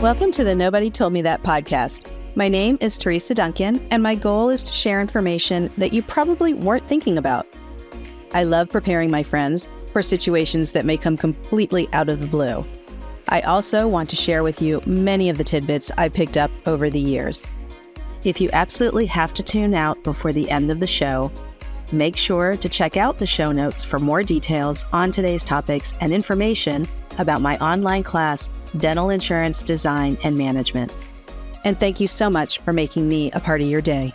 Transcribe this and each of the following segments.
Welcome to the Nobody Told Me That podcast. My name is Teresa Duncan, and my goal is to share information that you probably weren't thinking about. I love preparing my friends for situations that may come completely out of the blue. I also want to share with you many of the tidbits I picked up over the years. If you absolutely have to tune out before the end of the show, make sure to check out the show notes for more details on today's topics and information about my online class, Dental Insurance Design and Management. And thank you so much for making me a part of your day.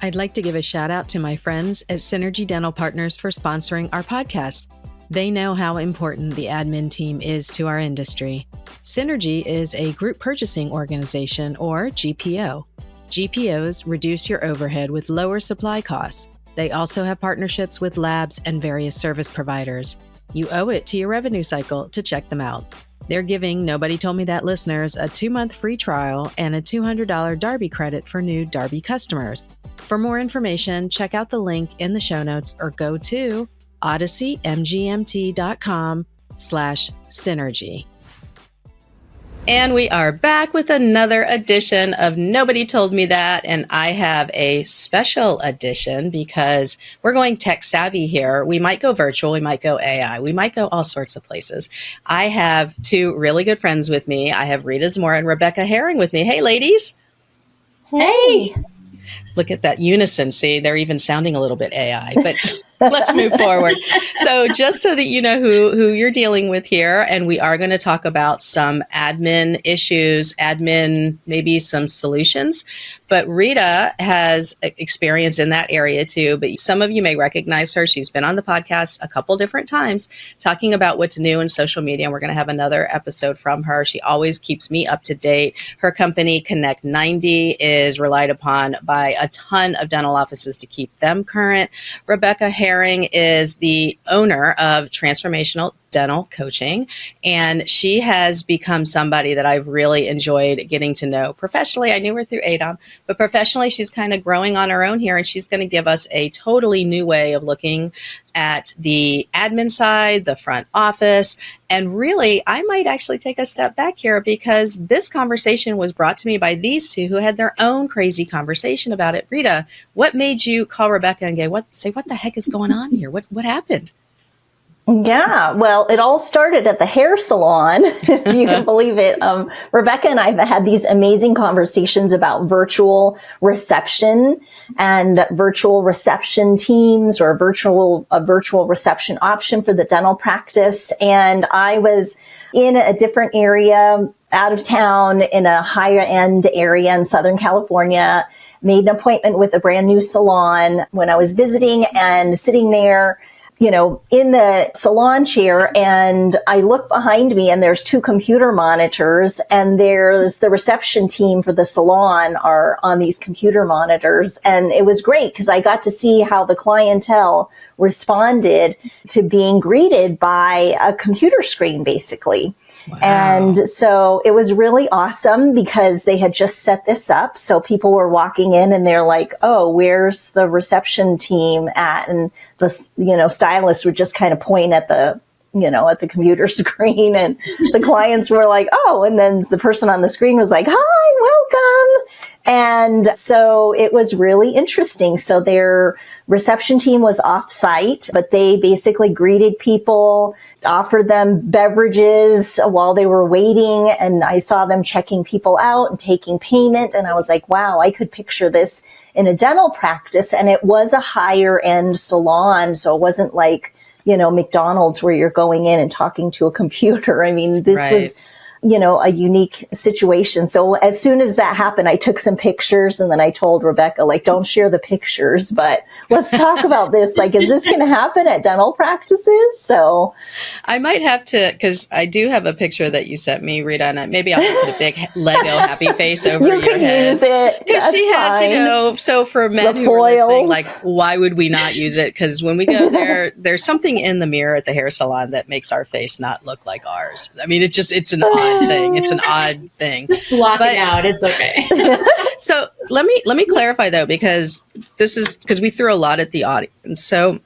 I'd like to give a shout out to my friends at Synergy Dental Partners for sponsoring our podcast. They know how important the admin team is to our industry. Synergy is a group purchasing organization, or GPO. GPOs reduce your overhead with lower supply costs. They also have partnerships with labs and various service providers. You owe it to your revenue cycle to check them out. They're giving Nobody Told Me That listeners a 2-month free trial and a $200 Darby credit for new Darby customers. For more information, check out the link in the show notes or go to odysseymgmt.com/synergy. And we are back with another edition of Nobody Told Me That. And I have a special edition because we're going tech savvy here. We might go virtual. We might go AI. We might go all sorts of places. I have two really good friends with me. I have Rita Zamora and Rebecca Herring with me. Hey, ladies. Hey. Look at that unison. See, they're even sounding a little bit AI, but let's move forward. So just so that you know who you're dealing with here, and we are going to talk about some admin issues, maybe some solutions. But Rita has experience in that area too, but some of you may recognize her. She's been on the podcast a couple different times talking about what's new in social media, and we're going to have another episode from her. She always keeps me up to date. Her company, Connect 90, is relied upon by a ton of dental offices to keep them current. Rebecca Herring is the owner of Transformational Dental Coaching, and she has become somebody that I've really enjoyed getting to know. Professionally, I knew her through ADOM, but professionally, she's kind of growing on her own here, and she's going to give us a totally new way of looking at the admin side, the front office, and really, I might actually take a step back here because this conversation was brought to me by these two who had their own crazy conversation about it. Rita, what made you call Rebecca and say, what the heck is going on here? What happened? Yeah, well, it all started at the hair salon, if you can believe it. Rebecca and I have had these amazing conversations about virtual reception and virtual reception teams or a virtual reception option for the dental practice. And I was in a different area out of town in a higher end area in Southern California, made an appointment with a brand new salon when I was visiting and sitting there, in the salon chair, and I look behind me and there's 2 computer monitors, and there's the reception team for the salon are on these computer monitors. And it was great because I got to see how the clientele responded to being greeted by a computer screen, basically. Wow. And so it was really awesome because they had just set this up. So people were walking in and they're like, oh, where's the reception team at? And the, stylist would just kind of point at the computer screen, and the clients were like, oh, and then the person on the screen was like, hi, welcome. And so it was really interesting. So their reception team was off site, but they basically greeted people, offered them beverages while they were waiting. And I saw them checking people out and taking payment. And I was like, wow, I could picture this in a dental practice. And it was a higher end salon. So it wasn't like, McDonald's where you're going in and talking to a computer. I mean, this was, a unique situation. So as soon as that happened, I took some pictures, and then I told Rebecca, don't share the pictures, but let's talk about this. Is this going to happen at dental practices? So I might have to, because I do have a picture that you sent me, Rita, and maybe I'll put a big Lego happy face over your head. You can use it. Because she has, so for men who are listening, why would we not use it? Because when we go there, there's something in the mirror at the hair salon that makes our face not look like ours. I mean, it's an odd thing. It's an odd thing. Just block it out. It's okay. So let me clarify though, because we threw a lot at the audience. So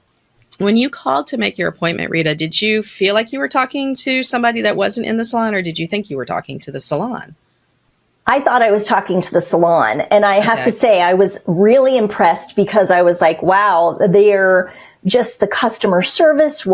When you called to make your appointment, Rita, did you feel like you were talking to somebody that wasn't in the salon, or did you think you were talking to the salon? I thought I was talking to the salon, and I have to say I was really impressed because I was like, wow, the customer service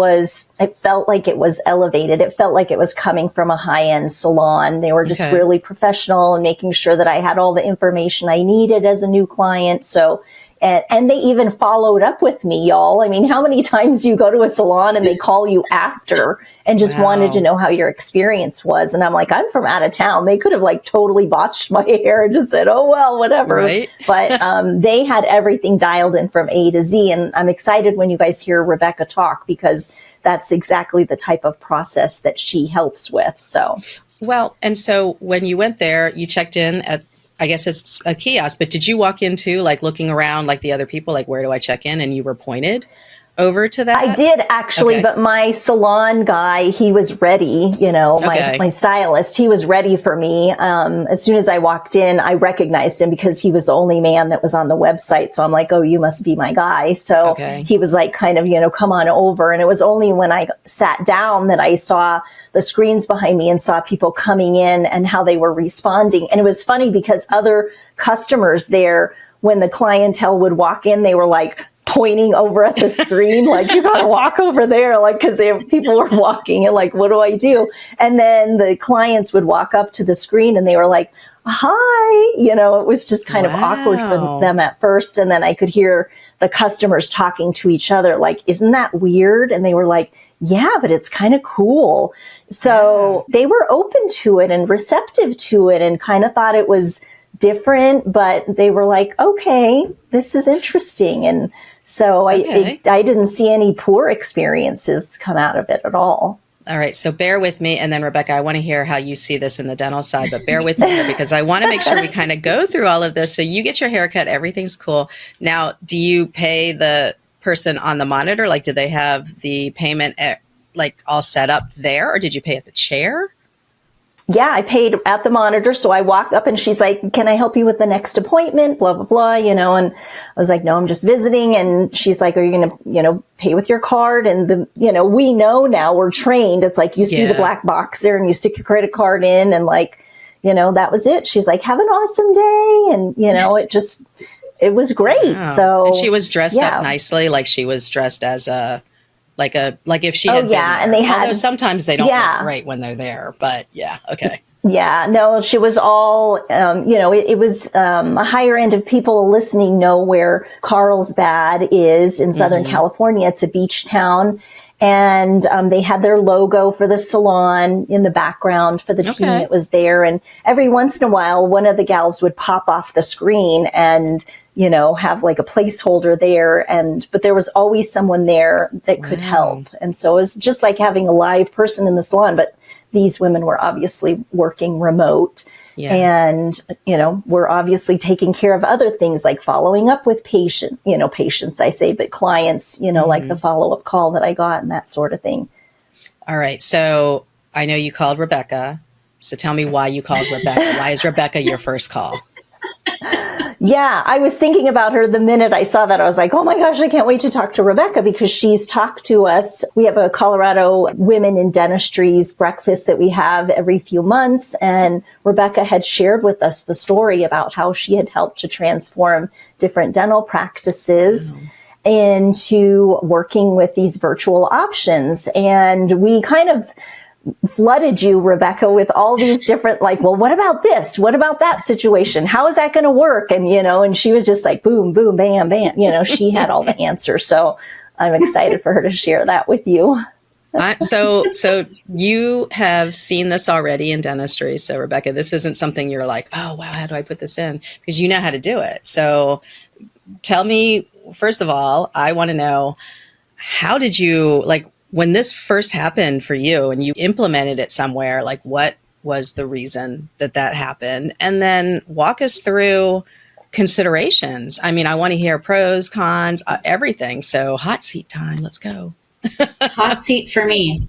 it felt like it was elevated. It felt like it was coming from a high-end salon. They were just really professional and making sure that I had all the information I needed as a new client. So, and they even followed up with me, y'all. I mean, how many times do you go to a salon and they call you after and just wanted to know how your experience was? And I'm like, I'm from out of town. They could have like totally botched my hair and just said, oh, well, whatever. Right. But they had everything dialed in from A to Z. And I'm excited when you guys hear Rebecca talk, because that's exactly the type of process that she helps with. So, well, and so when you went there, you checked in at, I guess it's a kiosk, but did you walk into like looking around like the other people, like where do I check in? And you were pointed over to that? I did actually, but my salon guy, he was ready, my stylist, he was ready for me. As soon as I walked in, I recognized him because he was the only man that was on the website. So I'm like, oh, you must be my guy. So he was like, kind of, come on over. And it was only when I sat down that I saw the screens behind me and saw people coming in and how they were responding. And it was funny because other customers there, when the clientele would walk in, they were like pointing over at the screen, like, you gotta walk over there, like, because people were walking and like, what do I do? And then the clients would walk up to the screen and they were like, hi, it was just kind of awkward for them at first. And then I could hear the customers talking to each other, like, isn't that weird? And they were like, yeah, but it's kind of cool. So they were open to it and receptive to it and kind of thought it was different, but they were like, okay, this is interesting. And so I didn't see any poor experiences come out of it at all. All right. So bear with me. And then Rebecca, I want to hear how you see this in the dental side, but bear with me here because I want to make sure we kind of go through all of this. So you get your haircut, everything's cool. Now, do you pay the person on the monitor? Like, did they have the payment all set up there, or did you pay at the chair? Yeah, I paid at the monitor. So I walk up and she's like, can I help you with the next appointment? Blah, blah, blah, and I was like, no, I'm just visiting. And she's like, are you going to, pay with your card? And we know now, we're trained. It's like, you see the black box there and you stick your credit card in and that was it. She's like, have an awesome day. And, it was great. Wow. So and she was dressed up nicely. Like she was dressed as like if she had been there. And they had, although sometimes they don't look great when they're there, but okay. Yeah, no, she was all, it was a higher end of people listening know where Carlsbad is in Southern California. It's a beach town. And they had their logo for the salon in the background for the team that was there. And every once in a while, one of the gals would pop off the screen and have like a placeholder there. But there was always someone there that could help. And so it was just like having a live person in the salon, but these women were obviously working remote and, we're obviously taking care of other things like following up with patients, I say, but clients, like the follow-up call that I got and that sort of thing. All right. So I know you called Rebecca. So tell me why you called Rebecca. Why is Rebecca your first call? Yeah, I was thinking about her the minute I saw that. I was like, oh my gosh, I can't wait to talk to Rebecca because she's talked to us. We have a Colorado Women in Dentistry's breakfast that we have every few months. And Rebecca had shared with us the story about how she had helped to transform different dental practices into working with these virtual options. And we kind of flooded you, Rebecca, with all these different, well, what about this? What about that situation? How is that going to work? And, and she was just like, boom, boom, bam, bam. She had all the answers. So I'm excited for her to share that with you. So you have seen this already in dentistry. So Rebecca, this isn't something you're like, oh, wow, how do I put this in? Because you know how to do it. So tell me, first of all, I want to know, how did you, when this first happened for you and you implemented it somewhere, what was the reason that happened? And then walk us through considerations. I mean, I want to hear pros, cons, everything. So hot seat time. Let's go. Hot seat for me.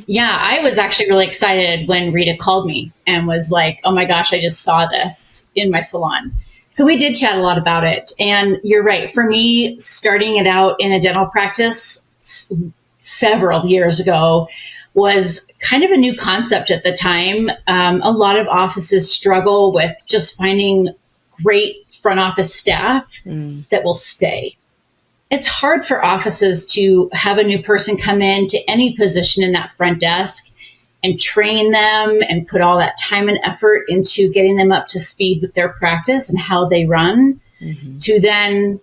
Yeah, I was actually really excited when Rita called me and was like, oh my gosh, I just saw this in my salon. So we did chat a lot about it. And you're right. For me, starting it out in a dental practice, several years ago was kind of a new concept at the time. A lot of offices struggle with just finding great front office staff that will stay. It's hard for offices to have a new person come in to any position in that front desk and train them and put all that time and effort into getting them up to speed with their practice and how they run, to then,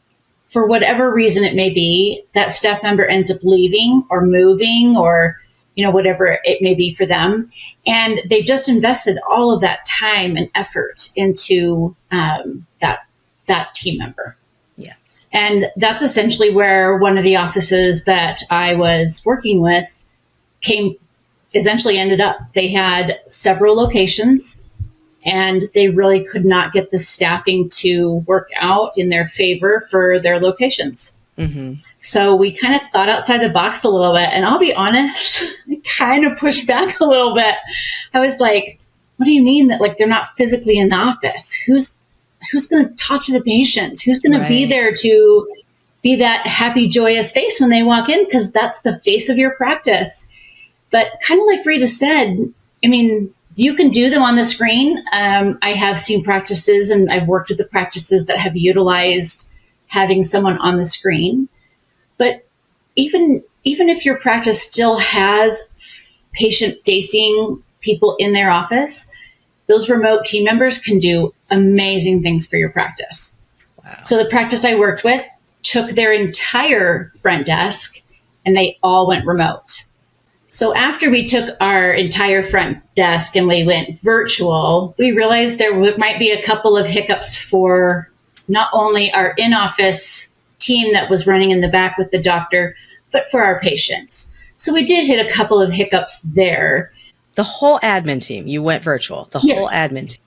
for whatever reason it may be, that staff member ends up leaving or moving or, whatever it may be for them. And they've just invested all of that time and effort into that team member. Yeah. And that's essentially where one of the offices that I was working with ended up. They had several locations and they really could not get the staffing to work out in their favor for their locations. So we kind of thought outside the box a little bit. And I'll be honest, I kind of pushed back a little bit. I was like, what do you mean that they're not physically in the office? Who's going to talk to the patients? Who's going to be there to be that happy, joyous face when they walk in? Because that's the face of your practice. But kind of like Rita said, I mean, you can do them on the screen. I have seen practices and I've worked with the practices that have utilized having someone on the screen. But even if your practice still has patient-facing people in their office, those remote team members can do amazing things for your practice. Wow. So the practice I worked with took their entire front desk and they all went remote. So after we took our entire front desk and we went virtual, we realized there might be a couple of hiccups for not only our in-office team that was running in the back with the doctor, but for our patients. So we did hit a couple of hiccups there. The whole admin team, you went virtual, the whole admin team.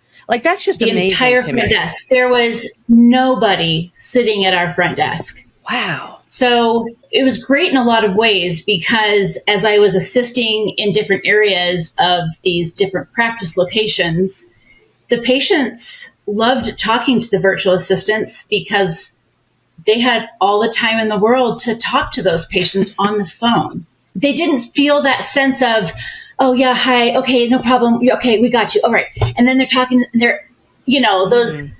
That's just amazing. The entire front desk. There was nobody sitting at our front desk. Wow. So it was great in a lot of ways because as I was assisting in different areas of these different practice locations, the patients loved talking to the virtual assistants because they had all the time in the world to talk to those patients on the phone. They didn't feel that sense of, oh yeah, hi, okay, no problem. Okay, we got you. All right. And then they're talking, those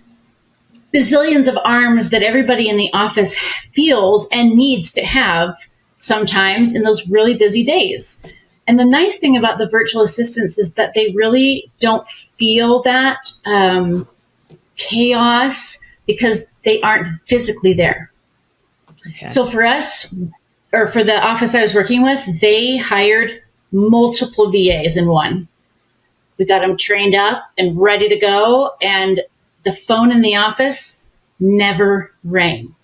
bazillions of arms that everybody in the office feels and needs to have sometimes in those really busy days. And the nice thing about the virtual assistants is that they really don't feel that chaos because they aren't physically there. Okay. So for us, or for the office I was working with, they hired multiple VAs in one. We got them trained up and ready to go, and the phone in the office never rang.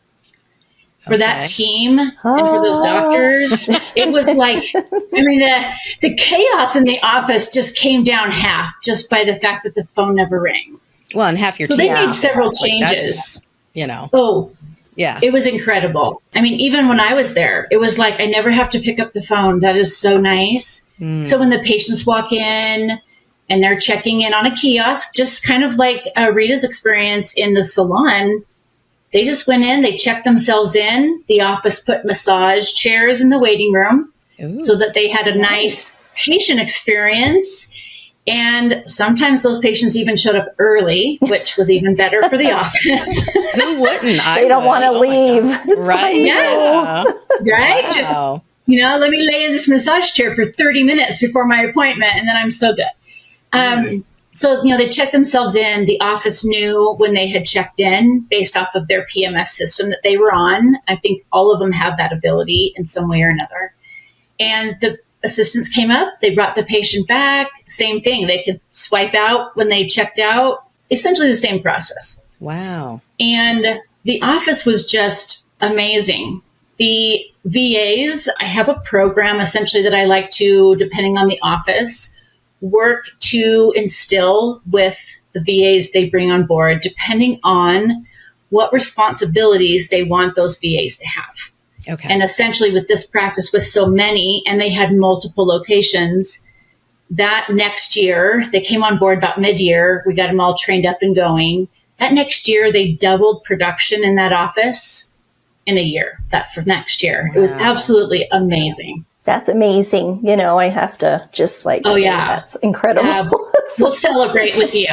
For that team and for those doctors, it was the chaos in the office just came down half just by the fact that the phone never rang. Well, and half your team. So they made several changes. Oh, yeah. It was incredible. I mean, even when I was there, it was I never have to pick up the phone. That is so nice. So when the patients walk in and they're checking in on a kiosk, just kind of like Rita's experience in the salon, they just went in, they checked themselves in. The office put massage chairs in the waiting room so that they had a nice patient experience. And sometimes those patients even showed up early, which was even better for the office. Who wouldn't? They don't want to leave. Right? Yeah. Right? Wow. Just, let me lay in this massage chair for 30 minutes before my appointment, and then I'm so good. So, they checked themselves in. The office knew when they had checked in based off of their PMS system that they were on. I think all of them have that ability in some way or another. And the assistants came up. They brought the patient back. Same thing. They could swipe out when they checked out. Essentially the same process. Wow. And the office was just amazing. The VAs, I have a program essentially that I like to, depending on the office, work to instill with the VAs they bring on board, depending on what responsibilities they want those VAs to have. Okay. And essentially with this practice with so many, and they had multiple locations, that next year, they came on board about mid-year, we got them all trained up and going. That next year, they doubled production in that office in a year, that for next year. Wow. It was absolutely amazing. That's amazing. I have to just Oh, say yeah. that's incredible. We'll celebrate with you.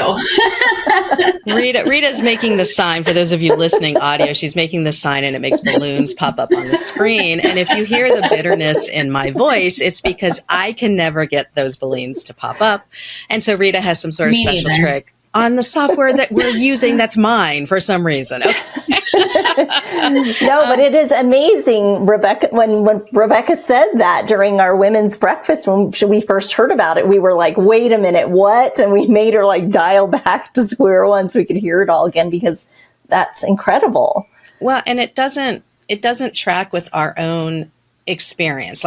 Rita's making the sign. For those of you listening audio, she's making the sign and it makes balloons pop up on the screen. And if you hear the bitterness in my voice, it's because I can never get those balloons to pop up. And so Rita has some sort of special trick on the software that we're using that's mine for some reason. Okay. No, but it is amazing, Rebecca. When Rebecca said that during our women's breakfast, when we first heard about it, we were like, wait a minute, what? And we made her dial back to square one so we could hear it all again, because that's incredible. Well, and it doesn't track with our own experience.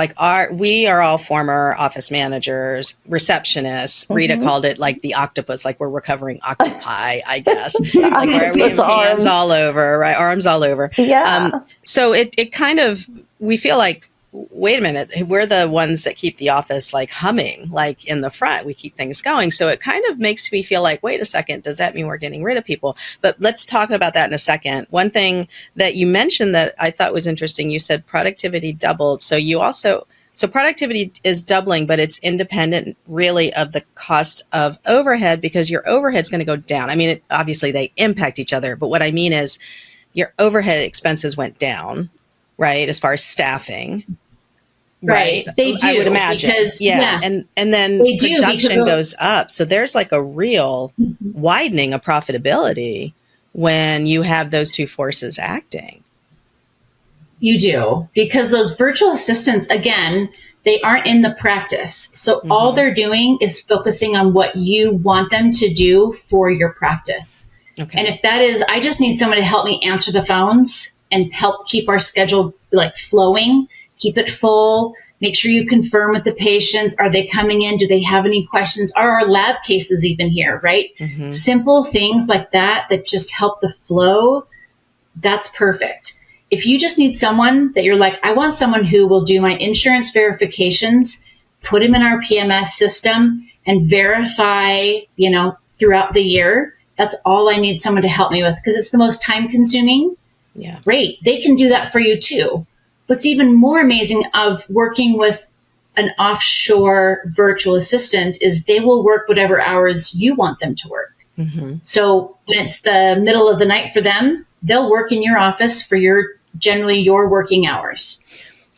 We are all former office managers, receptionists. Rita called it the octopus, we're recovering octopi, I guess. Where we have hands all over, right? Arms all over. Yeah. So it kind of, we feel like, wait a minute, we're the ones that keep the office humming, in the front. We keep things going. So it kind of makes me feel like, wait a second, does that mean we're getting rid of people? But let's talk about that in a second. One thing that you mentioned that I thought was interesting, you said productivity doubled. So productivity is doubling, but it's independent really of the cost of overhead, because your overhead's going to go down. I mean, obviously they impact each other, but what I mean is your overhead expenses went down, right? As far as staffing. Right. They do. I would imagine. Because, yes, and then production goes up. So there's a real widening of profitability when you have those two forces acting. You do. Because those virtual assistants, again, they aren't in the practice. So all they're doing is focusing on what you want them to do for your practice. Okay. And if that is, I just need someone to help me answer the phones and help keep our schedule flowing, keep it full, make sure you confirm with the patients. Are they coming in? Do they have any questions? Are our lab cases even here, right? Simple things like that just help the flow. That's perfect. If you just need someone that you're I want someone who will do my insurance verifications, put them in our PMS system and verify, throughout the year. That's all I need someone to help me with, because it's the most time consuming. Yeah. Great. They can do that for you too. What's even more amazing of working with an offshore virtual assistant is they will work whatever hours you want them to work. So when it's the middle of the night for them, they'll work in your office for generally your working hours.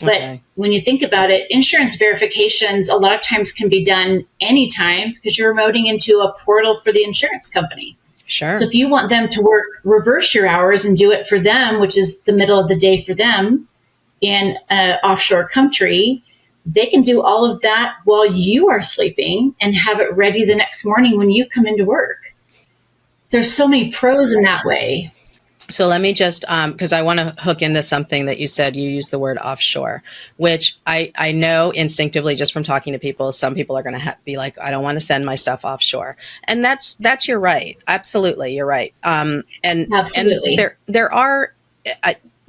But when you think about it, insurance verifications a lot of times can be done anytime, because you're remoting into a portal for the insurance company. Sure. So if you want them to reverse your hours and do it for them, which is the middle of the day for them in an offshore country, they can do all of that while you are sleeping and have it ready the next morning when you come into work. There's so many pros in that way. So let me just, because I want to hook into something that you said, you used the word offshore, which I know instinctively just from talking to people, some people are going to be like, I don't want to send my stuff offshore. And that's you're right. Absolutely. You're right. Absolutely. And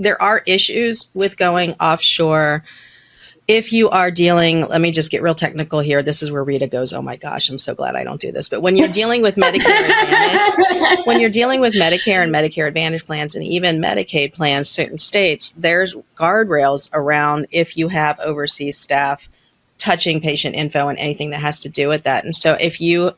there are issues with going offshore. If you are dealing, let me just get real technical here. This is where Rita goes, oh my gosh, I'm so glad I don't do this. But when you're dealing with Medicare Advantage, when you're dealing with Medicare and Medicare Advantage plans and even Medicaid plans, certain states, there's guardrails around if you have overseas staff touching patient info and anything that has to do with that. And so if you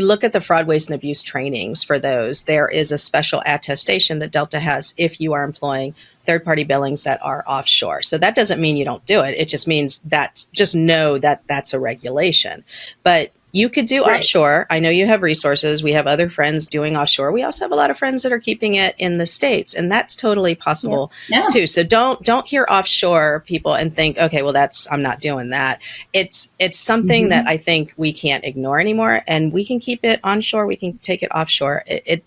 look at the fraud, waste, and abuse trainings for those, there is a special attestation that Delta has if you are employing third-party billings that are offshore. So that doesn't mean you don't do it. It just means that just know that that's a regulation. But you could do offshore. I know you have resources. We have other friends doing offshore. We also have a lot of friends that are keeping it in the States, and that's totally possible too. So don't hear offshore people and think, okay, well I'm not doing that. It's something that I think we can't ignore anymore, and we can keep it onshore. We can take it offshore.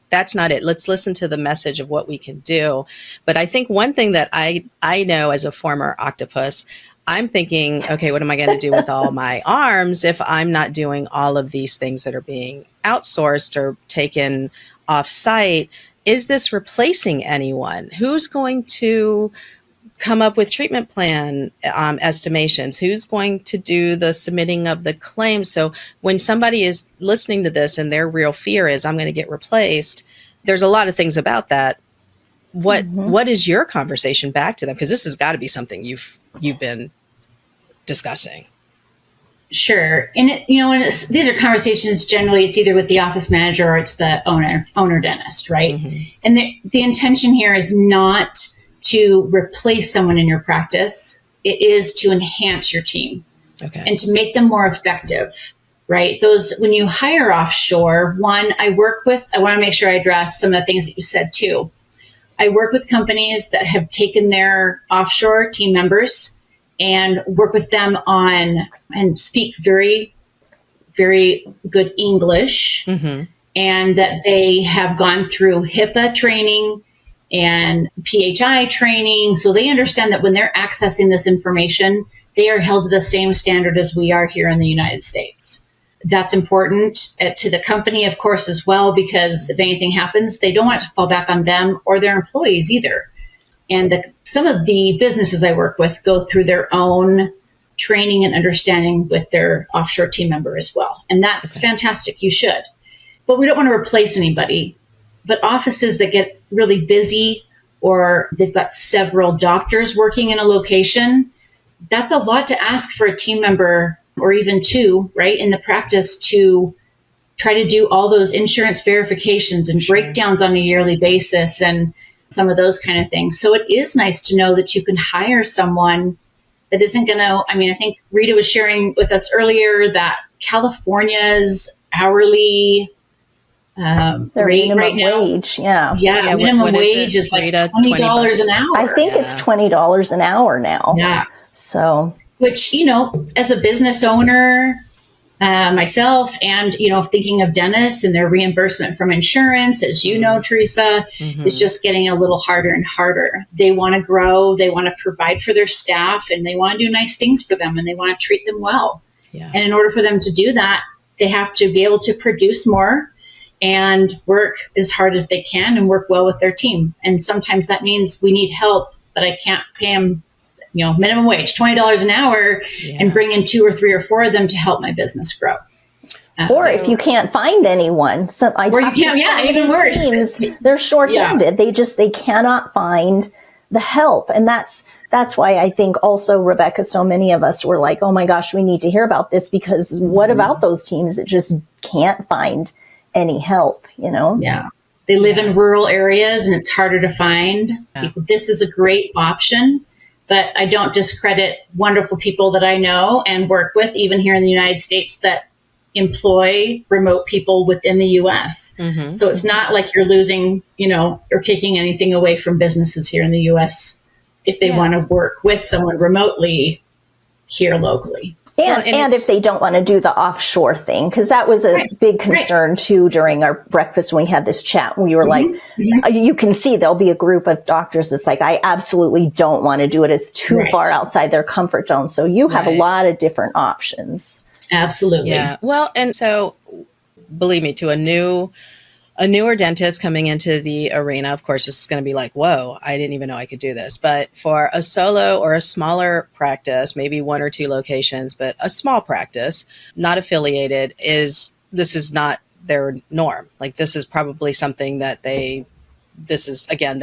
That's not it. Let's listen to the message of what we can do. But I think one thing that I know as a former octopus, I'm thinking, okay, what am I going to do with all my arms if I'm not doing all of these things that are being outsourced or taken off site? Is this replacing anyone? Who's going to come up with treatment plan estimations? Who's going to do the submitting of the claims? So when somebody is listening to this and their real fear is I'm going to get replaced, there's a lot of things about that what is your conversation back to them? Because this has got to be something you've been discussing. Sure. And these are conversations, generally it's either with the office manager or it's the owner dentist, right? And the intention here is not to replace someone in your practice. It is to enhance your team and to make them more effective, right? When you hire offshore, I want to make sure I address some of the things that you said too. I work with companies that have taken their offshore team members and work with them and speak very, very good English, and that they have gone through HIPAA training and PHI training. So they understand that when they're accessing this information, they are held to the same standard as we are here in the United States. That's important to the company, of course, as well, because if anything happens, they don't want to fall back on them or their employees either. And some of the businesses I work with go through their own training and understanding with their offshore team member as well. And that's fantastic. You should. But we don't want to replace anybody. But offices that get really busy, or they've got several doctors working in a location, that's a lot to ask for a team member, or even two, right, in the practice, to try to do all those insurance verifications and breakdowns on a yearly basis and some of those kind of things. So it is nice to know that you can hire someone that isn't going to, I think Rita was sharing with us earlier that California's hourly rate right now. Wage, minimum wage is like $20 an hour. I think it's $20 an hour now. Yeah. So, which, as a business owner, myself, and, thinking of dentists and their reimbursement from insurance, as you know, Teresa, is just getting a little harder and harder. They want to grow, they want to provide for their staff, and they want to do nice things for them, and they want to treat them well. Yeah. And in order for them to do that, they have to be able to produce more and work as hard as they can and work well with their team. And sometimes that means we need help, but I can't pay them minimum wage, $20 an hour, and bring in 2 or 3 or 4 of them to help my business grow. Or if you can't find anyone, even worse. Teams, they're short-handed. They cannot find the help. And that's why I think also, Rebecca, so many of us were like, oh my gosh, we need to hear about this, because what about those teams that just can't find any help, Yeah. They live in rural areas and it's harder to find. This is a great option. But I don't discredit wonderful people that I know and work with, even here in the United States, that employ remote people within the U.S. So it's not like you're losing, or taking anything away from businesses here in the U.S. if they want to work with someone remotely here locally. And if they don't want to do the offshore thing, because that was a big concern too during our breakfast when we had this chat. We were like, you can see there'll be a group of doctors that's like, I absolutely don't want to do it. It's too far outside their comfort zone. So you have a lot of different options. Absolutely. Yeah. Well, and so believe me, to a newer dentist coming into the arena, of course, this is going to be like, whoa, I didn't even know I could do this. But for a solo or a smaller practice, maybe 1 or 2 locations, but a small practice, not affiliated, this is not their norm. Like, this is probably something that they're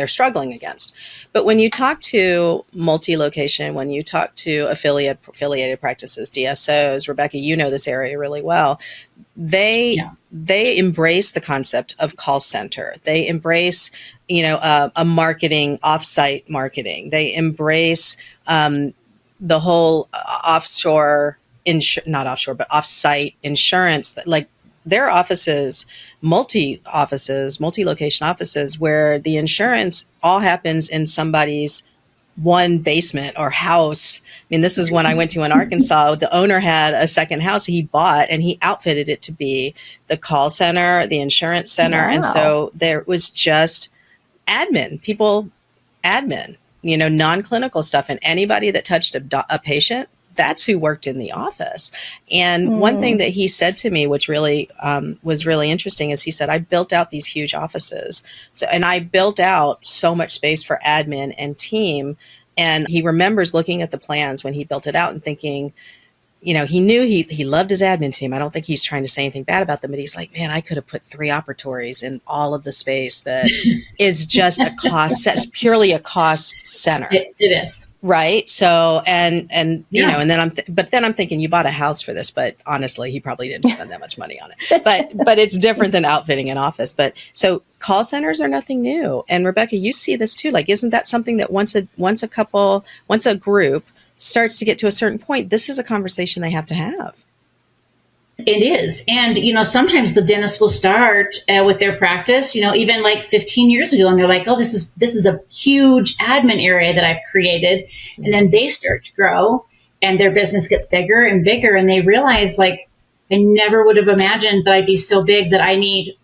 struggling against. But when you talk to multi-location, when you talk to affiliated practices, DSOs, Rebecca, you know this area really well, they embrace the concept of call center. They embrace, a marketing, offsite marketing. They embrace the whole offsite insurance. Like, their offices, multi-location offices, where the insurance all happens in somebody's one basement or house. I mean, this is when I went to in Arkansas. The owner had a second house he bought, and he outfitted it to be the call center, the insurance center. Wow. And so there was just admin, non-clinical stuff. And anybody that touched a patient, that's who worked in the office. And one thing that he said to me, which really was really interesting, is he said, I built out these huge offices. And I built out so much space for admin and team. And he remembers looking at the plans when he built it out and thinking, he knew he loved his admin team. I don't think he's trying to say anything bad about them, but he's like, man, I could have put 3 operatories in all of the space that is just a cost, it's purely a cost center. It is. Right. So, and and then I'm thinking you bought a house for this, but honestly, he probably didn't spend that much money on it, but it's different than outfitting an office. But so call centers are nothing new. And Rebecca, you see this too. Like, isn't that something that once a group starts to get to a certain point, this is a conversation they have to have? It is. And, sometimes the dentist will start with their practice, even like 15 years ago, and they're like, oh, this is a huge admin area that I've created. And then they start to grow and their business gets bigger and bigger. And they realize, like, I never would have imagined that I'd be so big that I need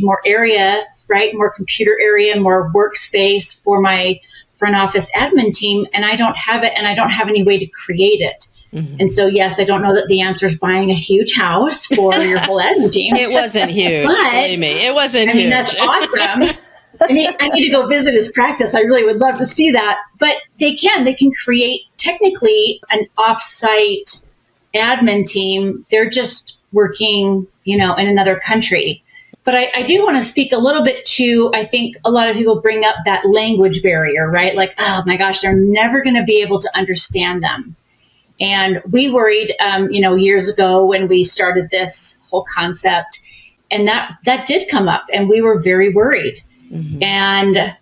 more area, right? More computer area, more workspace for my front office admin team. And I don't have it, and I don't have any way to create it. Mm-hmm. And so, yes, I don't know that the answer is buying a huge house for your whole admin team. It wasn't huge. Believe me, it wasn't huge. I mean, that's awesome. I need to go visit his practice. I really would love to see that. But they can create technically an offsite admin team. They're just working, in another country. But I do want to speak a little bit to, I think a lot of people bring up that language barrier, right? Like, oh my gosh, they're never going to be able to understand them. And we worried, years ago when we started this whole concept, and that did come up, and we were very worried. Mm-hmm. And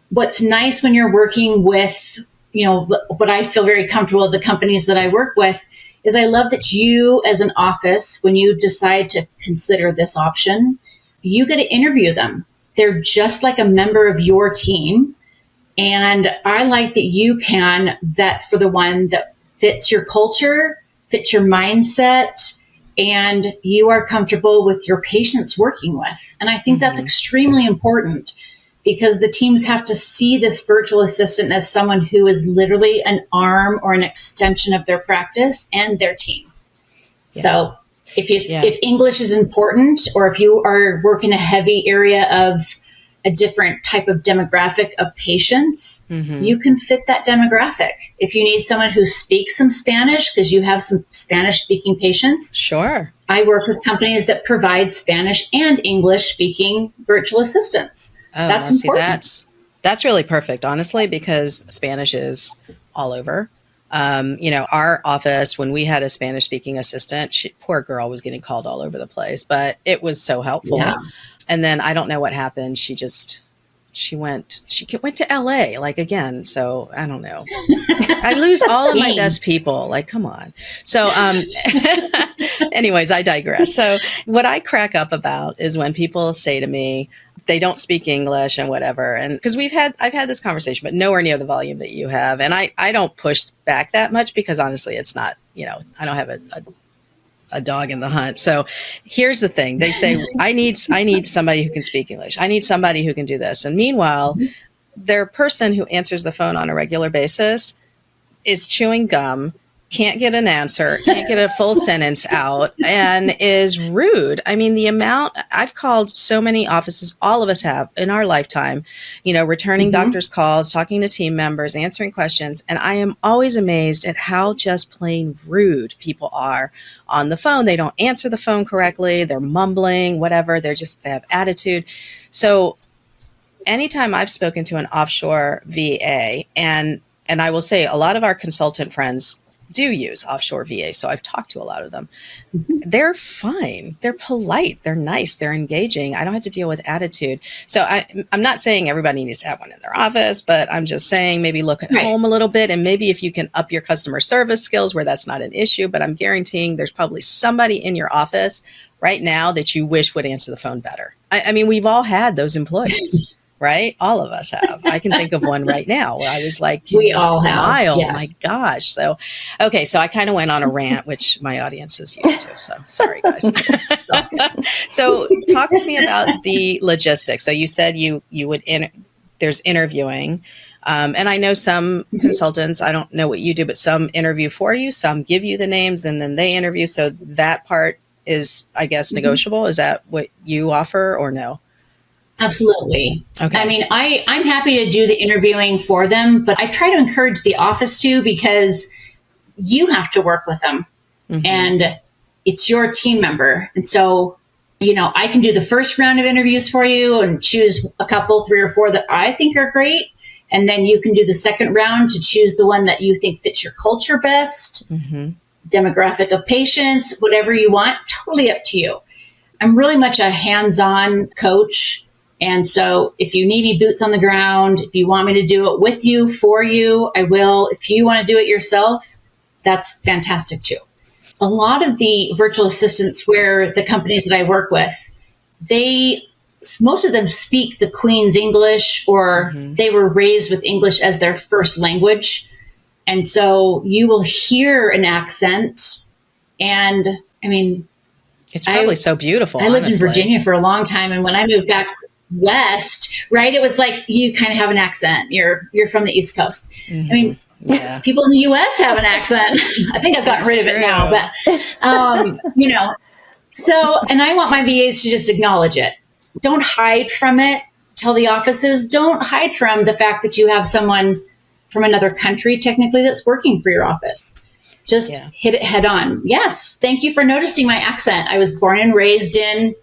what's nice when you're working with, what I feel very comfortable with the companies that I work with, is I love that you as an office, when you decide to consider this option, you get to interview them. They're just like a member of your team. And I like that you can vet for the one that fits your culture, fits your mindset, and you are comfortable with your patients working with. And I think that's extremely important, because the teams have to see this virtual assistant as someone who is literally an arm or an extension of their practice and their team. Yeah. So if English is important, or if you are working a heavy area of a different type of demographic of patients, you can fit that demographic. If you need someone who speaks some Spanish because you have some Spanish-speaking patients, sure. I work with companies that provide Spanish and English-speaking virtual assistants. Oh, that's important. That's really perfect, honestly, because Spanish is all over. Our office, when we had a Spanish-speaking assistant, poor girl was getting called all over the place, but it was so helpful. Yeah. And then I don't know what happened. She went to LA, like, again. So I don't know. I lose all of my best people. Like, come on. So, anyways, I digress. So what I crack up about is when people say to me, they don't speak English and whatever. And because I've had this conversation, but nowhere near the volume that you have. And I don't push back that much, because honestly, it's not, I don't have a dog in the hunt. So here's the thing. They say, I need somebody who can speak English. I need somebody who can do this. And meanwhile, their person who answers the phone on a regular basis is chewing gum, can't get an answer, can't get a full sentence out, and is rude. I mean, the amount I've called so many offices, all of us have in our lifetime, returning doctors' calls, talking to team members, answering questions. And I am always amazed at how just plain rude people are on the phone. They don't answer the phone correctly. They're mumbling, whatever. They have attitude. So anytime I've spoken to an offshore VA, and I will say a lot of our consultant friends do use offshore VA. So I've talked to a lot of them. They're fine. They're polite. They're nice. They're engaging. I don't have to deal with attitude. So I'm not saying everybody needs to have one in their office, but I'm just saying maybe look at home a little bit. And maybe if you can up your customer service skills where that's not an issue, but I'm guaranteeing there's probably somebody in your office right now that you wish would answer the phone better. I mean, we've all had those employees. Right? All of us have. I can think of one right now where I was like, we all smile. Have. Yes. My gosh. So, okay. So I kind of went on a rant, which my audience is used to. So sorry, guys. So talk to me about the logistics. So you said you would, there's interviewing. And I know some consultants, I don't know what you do, but some interview for you, some give you the names and then they interview. So that part is, I guess, negotiable. Is that what you offer or no? Absolutely. Okay. I mean, I'm happy to do the interviewing for them, but I try to encourage the office to, because you have to work with them. and it's your team member. And so, I can do the first round of interviews for you and choose a couple, 3 or 4 that I think are great. And then you can do the second round to choose the one that you think fits your culture best, demographic of patients, whatever you want, totally up to you. I'm really much a hands-on coach. And so if you need me boots on the ground, if you want me to do it with you, for you, I will. If you want to do it yourself, that's fantastic too. A lot of the virtual assistants where the companies that I work with, most of them speak the Queen's English, or they were raised with English as their first language. And so you will hear an accent. And I mean, it's probably so beautiful. I lived in Virginia for a long time. And when I moved back west, right, it was like, you kind of have an accent. You're from the East Coast. I mean, people in the U.S. have an accent. I think I've gotten rid of it now, but, so, and I want my VAs to just acknowledge it. Don't hide from it. Tell the offices, don't hide from the fact that you have someone from another country, technically, that's working for your office. Just hit it head on. Yes, thank you for noticing my accent. I was born and raised in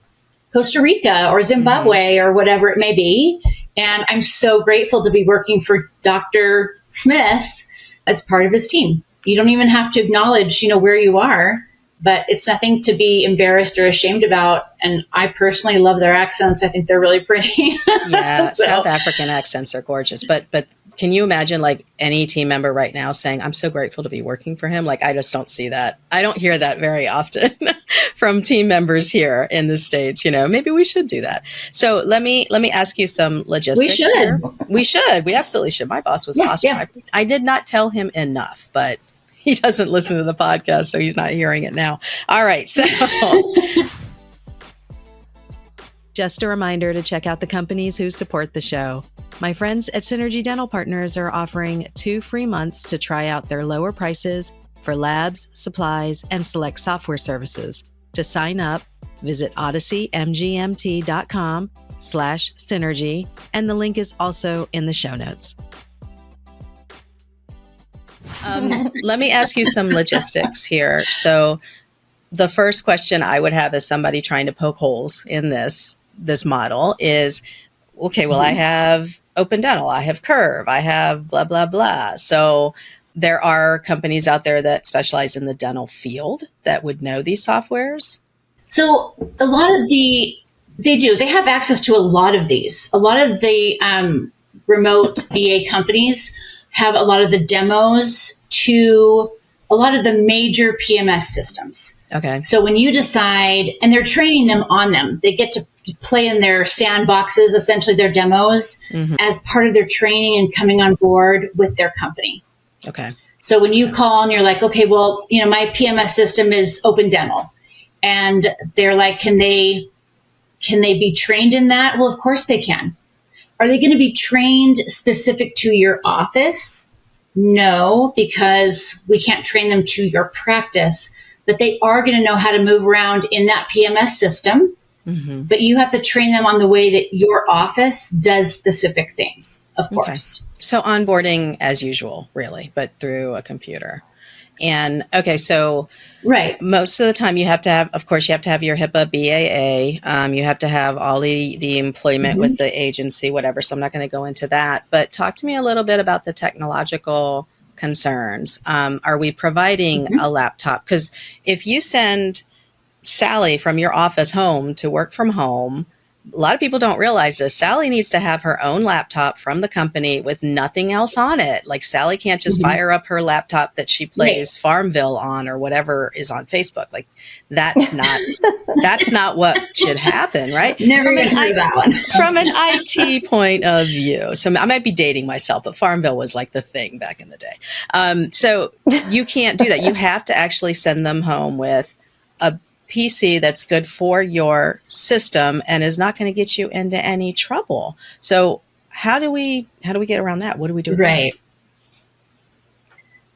Costa Rica or Zimbabwe or whatever it may be. And I'm so grateful to be working for Dr. Smith as part of his team. You don't even have to acknowledge, where you are. But it's nothing to be embarrassed or ashamed about. And I personally love their accents. I think they're really pretty. Yeah, South African accents are gorgeous. But can you imagine like any team member right now saying, I'm so grateful to be working for him? Like, I just don't see that. I don't hear that very often from team members here in the States. Maybe we should do that. So let me ask you some logistics. We should. Here. We should. We absolutely should. My boss was awesome. Yeah. I did not tell him enough, but he doesn't listen to the podcast, so he's not hearing it now. All right. So just a reminder to check out the companies who support the show. My friends at Synergy Dental Partners are offering 2 free months to try out their lower prices for labs, supplies, and select software services. To sign up, visit odysseymgmt.com/synergy, and the link is also in the show notes. Let me ask you some logistics here. So the first question I would have as somebody trying to poke holes in this model is, okay, well, I have Open Dental, I have Curve, I have blah, blah, blah. So there are companies out there that specialize in the dental field that would know these softwares? So a lot of they have access to a lot of these. A lot of the remote VA companies have a lot of the demos to a lot of the major PMS systems. Okay. So when you decide, and they're training them on them, they get to play in their sandboxes, essentially their demos, as part of their training and coming on board with their company. Okay. So when you call and you're like, okay, well, my PMS system is Open Dental. And they're like, can they be trained in that? Well, of course they can. Are they going to be trained specific to your office? No, because we can't train them to your practice, but they are going to know how to move around in that PMS system. But you have to train them on the way that your office does specific things, of course. So onboarding as usual, really, but through a computer. And okay, so right. Most of the time you have to have, of course, you have to have your HIPAA BAA. You have to have all the employment with the agency, whatever. So I'm not going to go into that. But talk to me a little bit about the technological concerns. Are we providing a laptop? Because if you send Sally from your office home to work from home, a lot of people don't realize this. Sally needs to have her own laptop from the company with nothing else on it. Like Sally can't just fire up her laptop that she plays Farmville on or whatever is on Facebook. Like that's not what should happen, right? Never even heard that one. From an IT point of view. So I might be dating myself, but Farmville was like the thing back in the day. So you can't do that. You have to actually send them home with a PC that's good for your system and is not going to get you into any trouble. So how do we get around that? What do we do? Right.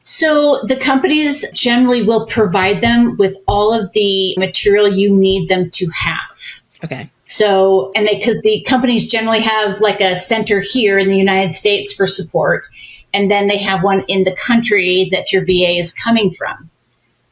So the companies generally will provide them with all of the material you need them to have. Okay. So, and because the companies generally have like a center here in the United States for support, and then they have one in the country that your VA is coming from.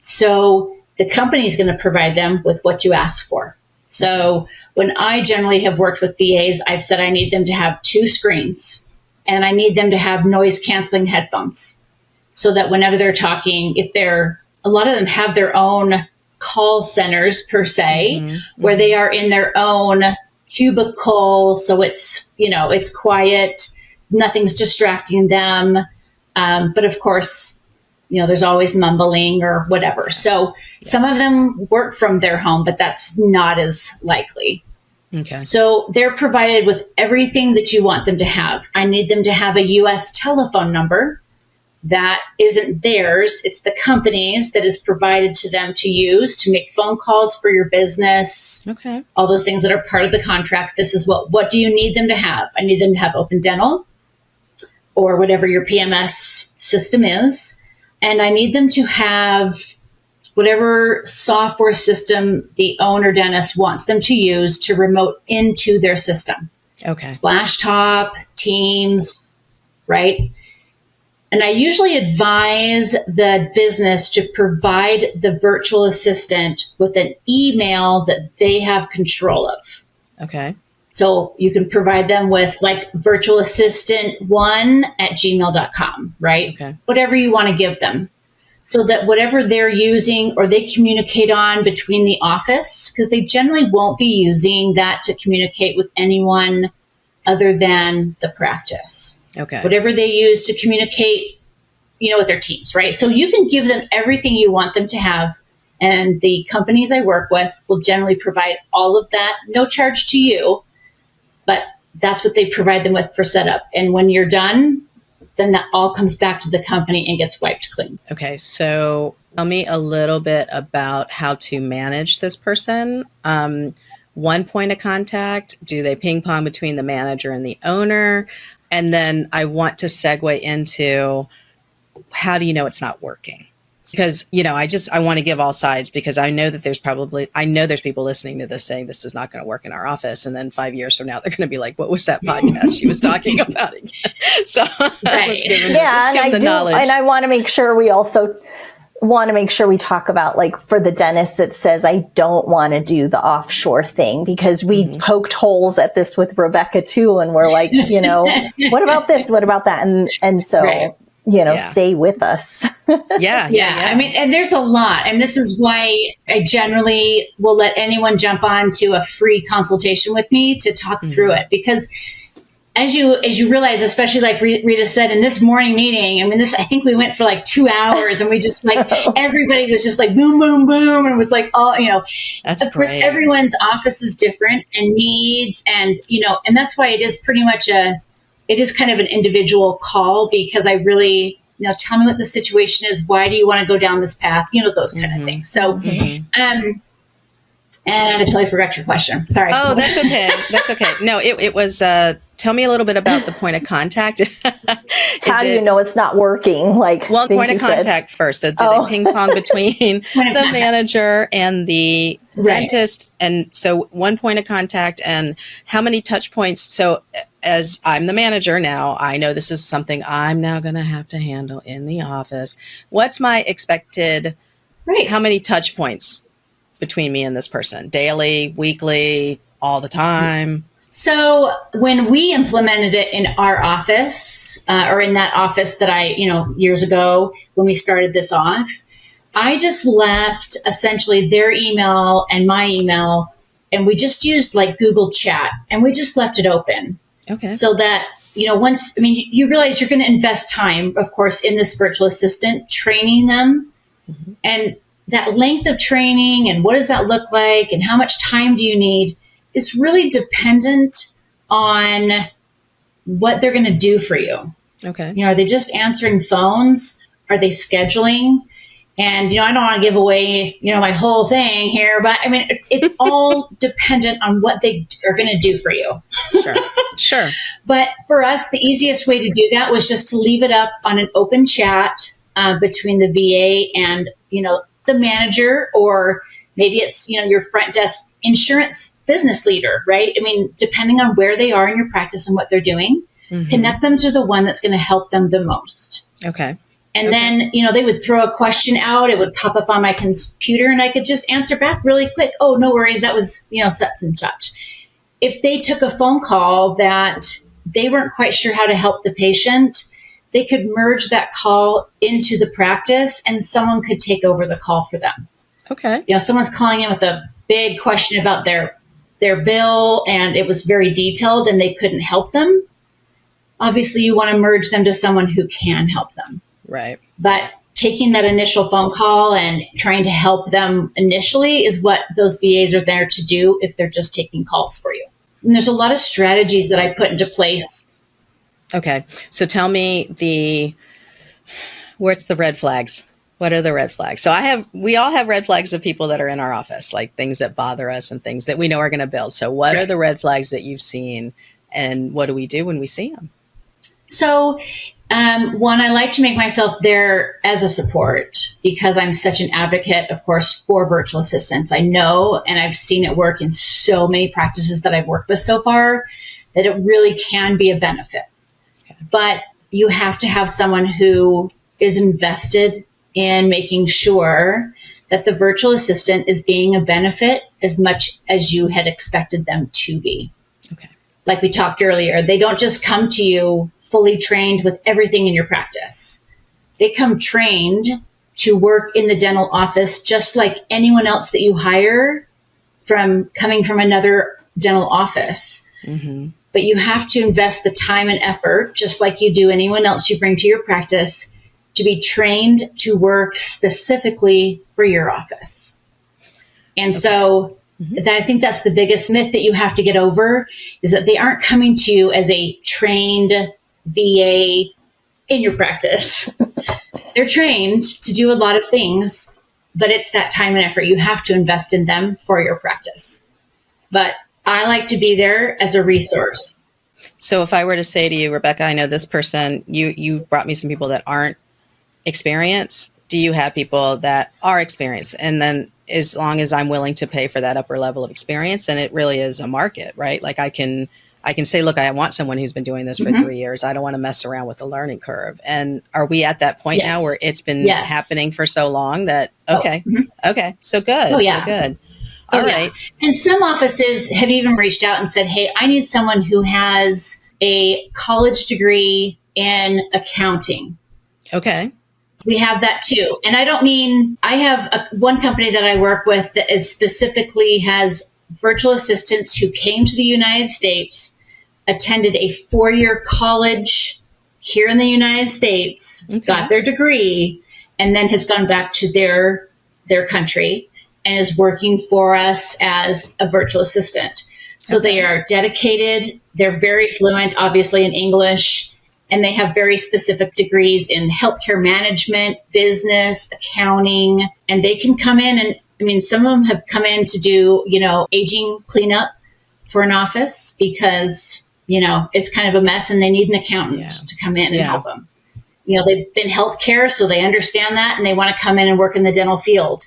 So the company is going to provide them with what you ask for. So when I generally have worked with VAs, I've said I need them to have 2 screens and I need them to have noise canceling headphones so that whenever they're talking, a lot of them have their own call centers per se, where they are in their own cubicle. So it's, it's quiet, nothing's distracting them. But of course, there's always mumbling or whatever. So some of them work from their home, but that's not as likely. Okay. So they're provided with everything that you want them to have. I need them to have a U.S. telephone number that isn't theirs. It's the company's that is provided to them to use to make phone calls for your business. Okay. All those things that are part of the contract. This is what do you need them to have? I need them to have open dental or whatever your PMS system is. And I need them to have whatever software system the owner dentist wants them to use to remote into their system. Okay. Splashtop, Teams, right? And I usually advise the business to provide the virtual assistant with an email that they have control of. Okay. So you can provide them with like virtualassistant1@gmail.com, right? Okay. Whatever you want to give them. So that whatever they're using or they communicate on between the office, because they generally won't be using that to communicate with anyone other than the practice. Okay. Whatever they use to communicate, with their teams, right? So you can give them everything you want them to have. And the companies I work with will generally provide all of that, no charge to you. But that's what they provide them with for setup. And when you're done, then that all comes back to the company and gets wiped clean. Okay. So tell me a little bit about how to manage this person. One point of contact, do they ping pong between the manager and the owner? And then I want to segue into how do you know it's not working? Because, I want to give all sides because I know that there's people listening to this saying this is not going to work in our office. And then 5 years from now, they're going to be like, what was that podcast she was talking about again? So let's give them, knowledge. And I want to make sure we talk about like for the dentist that says, I don't want to do the offshore thing because we poked holes at this with Rebecca too. And we're like, what about this? What about that? And so, right. Stay with us. Yeah. I mean, and there's a lot. And this is why I generally will let anyone jump on to a free consultation with me to talk through it. Because as you realize, especially like Rita said in this morning meeting, I think we went for like 2 hours and we just like, everybody was just like boom, boom, boom. And it was like, That's of course, everyone's office is different and needs and that's why it is pretty much it is kind of an individual call because I really, tell me what the situation is. Why do you want to go down this path? Those kind of things. So, and I totally forgot your question. Sorry. Oh, that's okay. That's okay. No, it was, tell me a little bit about the point of contact. How do you know it's not working? Point of contact first. So do they ping pong between the manager and the dentist? And so one point of contact and how many touch points? So as I'm the manager now, I know this is something I'm now going to have to handle in the office. What's my expected, how many touch points between me and this person? Daily, weekly, all the time? So when we implemented it in our office, or in that office that I, years ago when we started this off, I just left essentially their email and my email, and we just used like Google Chat, and we just left it open. Okay. So that, once, you realize you're going to invest time, of course, in this virtual assistant, training them. And that length of training and what does that look like and how much time do you need is really dependent on what they're going to do for you. Okay. Are they just answering phones? Are they scheduling? And, I don't want to give away, my whole thing here, but it's all dependent on what they are going to do for you. Sure. But for us, the easiest way to do that was just to leave it up on an open chat between the VA and, the manager, or maybe it's, your front desk insurance business leader, right? Depending on where they are in your practice and what they're doing, connect them to the one that's going to help them the most. Okay. And then, they would throw a question out. It would pop up on my computer and I could just answer back really quick. Oh, no worries. That was, such and such. If they took a phone call that they weren't quite sure how to help the patient, they could merge that call into the practice and someone could take over the call for them. Okay. Someone's calling in with a big question about their bill and it was very detailed and they couldn't help them. Obviously, you want to merge them to someone who can help them. Right. But taking that initial phone call and trying to help them initially is what those VAs are there to do if they're just taking calls for you. And there's a lot of strategies that I put into place. Okay. So tell me what's the red flags? What are the red flags? So we all have red flags of people that are in our office, like things that bother us and things that we know are going to build. So what are the red flags that you've seen and what do we do when we see them? So one, I like to make myself there as a support because I'm such an advocate, of course, for virtual assistants. I know, and I've seen it work in so many practices that I've worked with so far, that it really can be a benefit. Okay. But you have to have someone who is invested in making sure that the virtual assistant is being a benefit as much as you had expected them to be. Okay. Like we talked earlier, they don't just come to you fully trained with everything in your practice. They come trained to work in the dental office just like anyone else that you hire coming from another dental office. Mm-hmm. But you have to invest the time and effort, just like you do anyone else you bring to your practice, to be trained to work specifically for your office. And so I think that's the biggest myth that you have to get over, is that they aren't coming to you as a trained VA in your practice. They're trained to do a lot of things, but it's that time and effort you have to invest in them for your practice. But I like to be there as a resource. So if I were to say to you, Rebecca, I know this person, you brought me some people that aren't experienced. Do you have people that are experienced? And then as long as I'm willing to pay for that upper level of experience, and it really is a market, right? Like I can say, look, I want someone who's been doing this for 3 years. I don't want to mess around with the learning curve. And are we at that point now where it's been happening for so long that, okay, so good. Oh, yeah. So good. All right. And some offices have even reached out and said, hey, I need someone who has a college degree in accounting. Okay. We have that too. And I don't mean, I have one company that I work with that is specifically has virtual assistants who came to the United States, attended a 4-year college here in the United States, got their degree, and then has gone back to their country and is working for us as a virtual assistant. So they are dedicated. They're very fluent, obviously, in English, and they have very specific degrees in healthcare management, business, accounting, and they can come in and, I mean, some of them have come in to do, aging cleanup for an office because, it's kind of a mess and they need an accountant to come in and help them. They've been healthcare, so they understand that and they want to come in and work in the dental field.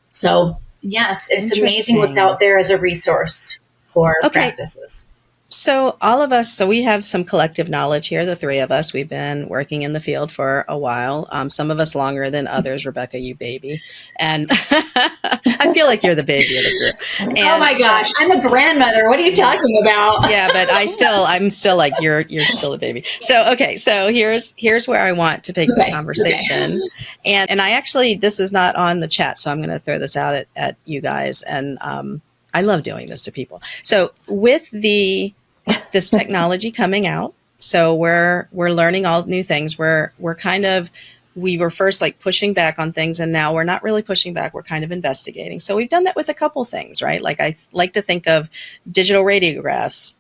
So, yes, it's amazing what's out there as a resource for practices. So all of us, we have some collective knowledge here, the three of us. We've been working in the field for a while. Some of us longer than others. Rebecca, you baby. And I feel like you're the baby of the group. And oh my gosh, I'm a grandmother. What are you talking about? Yeah, but I'm still like, you're still a baby. So, okay. So here's where I want to take this conversation. Okay. And I actually, this is not on the chat, so I'm going to throw this out at you guys. And, I love doing this to people. So with this technology coming out, so we're learning all new things. We were first like pushing back on things, and now we're not really pushing back. We're kind of investigating. So we've done that with a couple things, right? Like I like to think of digital radiographs.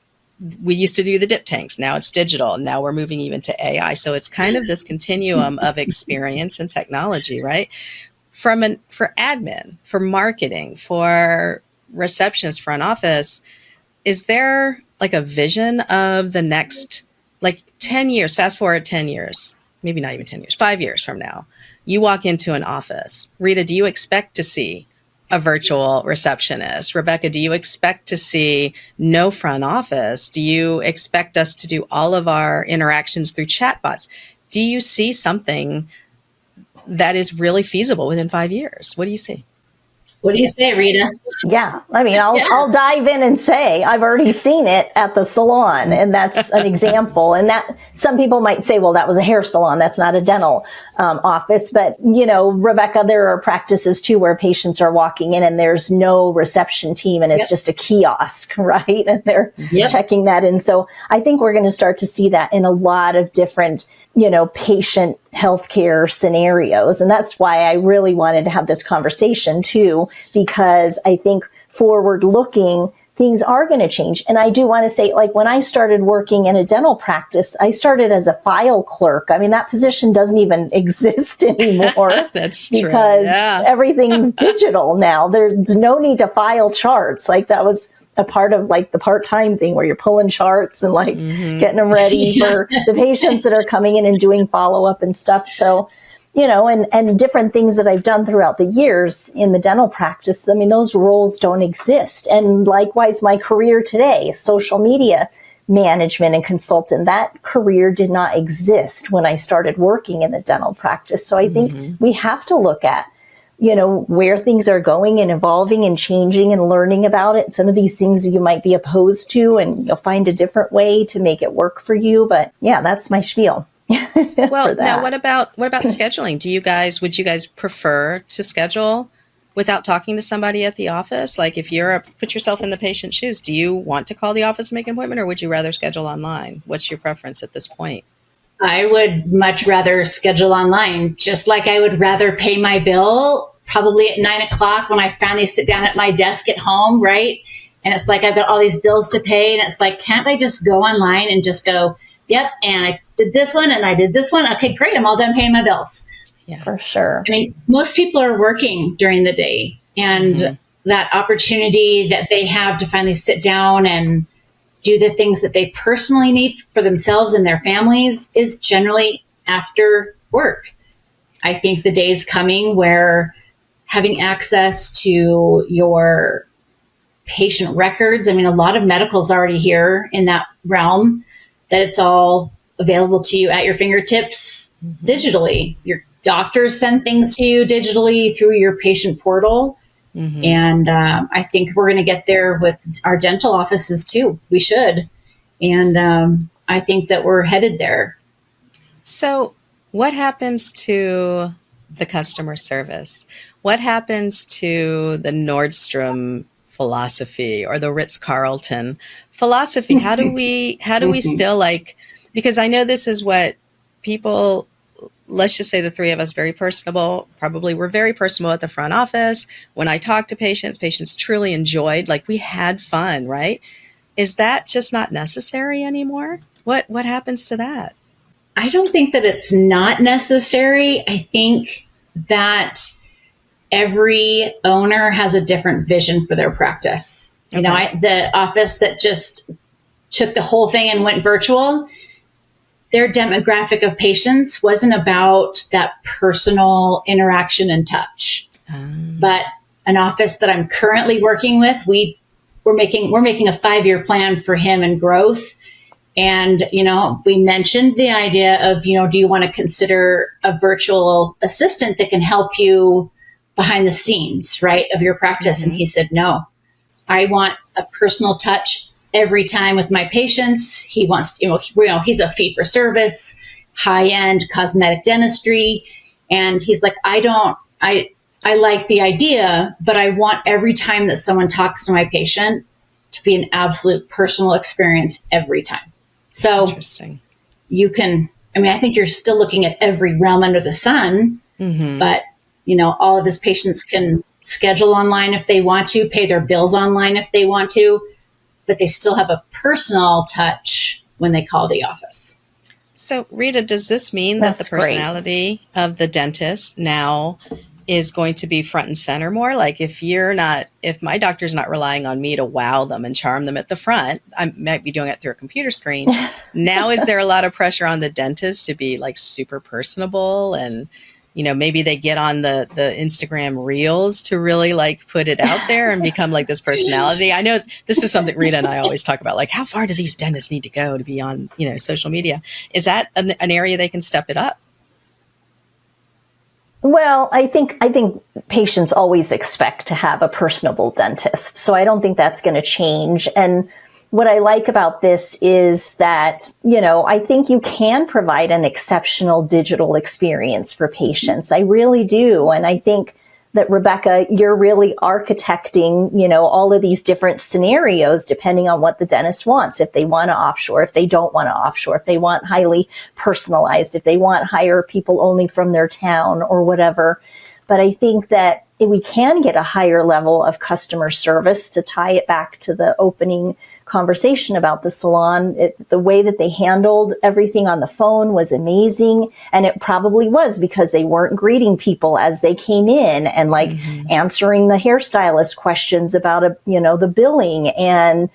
We used to do the dip tanks. Now it's digital. Now we're moving even to AI. So it's kind of this continuum of experience and technology, right? For admin, for marketing, for receptionist, front office, is there like a vision of the next, like 10 years, fast forward 10 years, maybe not even 10 years, 5 years from now, you walk into an office. Rita, do you expect to see a virtual receptionist? Rebecca, do you expect to see no front office? Do you expect us to do all of our interactions through chatbots? Do you see something that is really feasible within 5 years. What do you see? What do you say, Rita? Yeah. I mean, I'll dive in and say I've already seen it at the salon, and that's an example. And that some people might say, well, that was a hair salon. That's not a dental office. But, Rebecca, there are practices too where patients are walking in and there's no reception team and it's just a kiosk, right? And they're checking that in. So I think we're going to start to see that in a lot of different, patient healthcare scenarios. And that's why I really wanted to have this conversation too, because I think forward looking, things are going to change. And I do want to say, like, when I started working in a dental practice, I started as a file clerk. I mean, that position doesn't even exist anymore. That's true. Because everything's digital now. There's no need to file charts. Like, that was a part of like the part-time thing where you're pulling charts and like getting them ready for the patients that are coming in and doing follow-up and stuff. So, and different things that I've done throughout the years in the dental practice. I mean, those roles don't exist. And likewise, my career today, social media management and consultant, that career did not exist when I started working in the dental practice. So I think we have to look at, where things are going and evolving and changing and learning about it. Some of these things you might be opposed to, and you'll find a different way to make it work for you. But yeah, that's my spiel. Well, now what about scheduling? Would you guys prefer to schedule without talking to somebody at the office? Like, if put yourself in the patient's shoes, do you want to call the office and make an appointment, or would you rather schedule online? What's your preference at this point? I would much rather schedule online, just like I would rather pay my bill probably at 9:00 when I finally sit down at my desk at home, right? And it's like, I've got all these bills to pay. And it's like, can't I just go online and just go, yep, and I did this one and I did this one. Okay, great. I'm all done paying my bills. Yeah, for sure. I mean, most people are working during the day, and that opportunity that they have to finally sit down and do the things that they personally need for themselves and their families is generally after work. I think the day is coming where having access to your patient records, I mean, a lot of medical is already here in that realm, that it's all available to you at your fingertips digitally. Your doctors send things to you digitally through your patient portal. And I think we're going to get there with our dental offices too. We should. And I think that we're headed there. So what happens to the customer service? What happens to the Nordstrom philosophy or the Ritz-Carlton philosophy? How do we still because I know this is what people, let's just say the three of us, very personable, probably we're very personable at the front office. When I talk to patients truly enjoyed, we had fun, right? Is that just not necessary anymore? What happens to that? I don't think that it's not necessary. I think that every owner has a different vision for their practice. Okay. The office that just took the whole thing and went virtual, their demographic of patients wasn't about that personal interaction and touch. But an office that I'm currently working with, we're making a 5-year plan for him and growth. And, we mentioned the idea of, do you want to consider a virtual assistant that can help you behind the scenes, right, of your practice? And he said, no, I want a personal touch every time with my patients. He wants, he's a fee for service, high end cosmetic dentistry. And he's like, I like the idea, but I want every time that someone talks to my patient to be an absolute personal experience every time. So interesting. I think you're still looking at every realm under the sun, but all of his patients can schedule online if they want to, pay their bills online if they want to, but they still have a personal touch when they call the office. So, Rita, does this mean that the personality of the dentist now is going to be front and center more? Like, if my doctor's not relying on me to wow them and charm them at the front, I might be doing it through a computer screen. Now, is there a lot of pressure on the dentist to be super personable, and maybe they get on the Instagram reels to really put it out there and become this personality? I know this is something Rita and I always talk about, how far do these dentists need to go to be on, social media? Is that an area they can step it up? Well, I think patients always expect to have a personable dentist. So I don't think that's going to change. And what I like about this is that, I think you can provide an exceptional digital experience for patients. I really do. And I think that, Rebecca, you're really architecting, all of these different scenarios depending on what the dentist wants. If they want to offshore, if they don't want to offshore, if they want highly personalized, if they want hire people only from their town or whatever. But I think that we can get a higher level of customer service. To tie it back to the opening conversation about the salon, the way that they handled everything on the phone was amazing. And it probably was because they weren't greeting people as they came in and answering the hairstylist questions about, the billing and,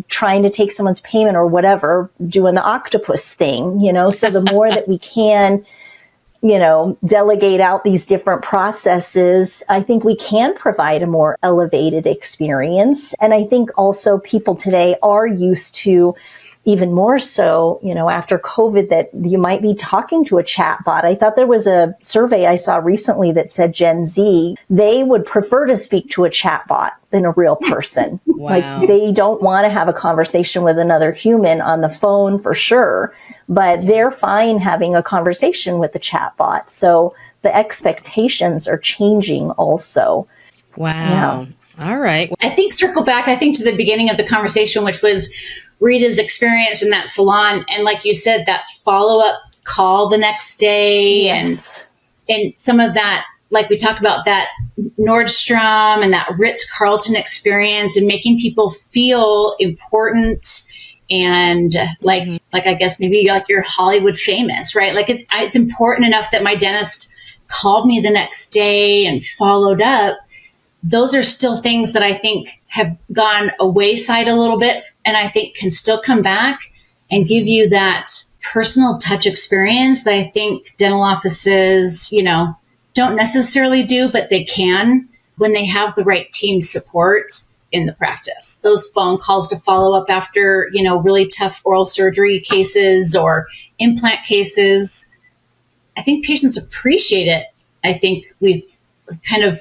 trying to take someone's payment or whatever, doing the octopus thing, so the more that we can, delegate out these different processes, I think we can provide a more elevated experience. And I think also people today are used to, even more so, after COVID, that you might be talking to a chatbot. I thought there was a survey I saw recently that said Gen Z, they would prefer to speak to a chatbot than a real person. Wow. Like they don't want to have a conversation with another human on the phone for sure, but they're fine having a conversation with the chatbot. So the expectations are changing also. Wow. Yeah. All right. I think circle back, to the beginning of the conversation, which was Rita's experience in that salon. And like you said, that follow-up call the next day. Yes. And some of that, like we talk about that Nordstrom and that Ritz-Carlton experience and making people feel important and like I guess maybe like you're Hollywood famous, right? Like it's important enough that my dentist called me the next day and followed up. Those are still things that I think have gone a wayside a little bit, and I think can still come back and give you that personal touch experience that I think dental offices, don't necessarily do, but they can when they have the right team support in the practice. Those phone calls to follow up after, really tough oral surgery cases or implant cases. I think patients appreciate it. I think we've kind of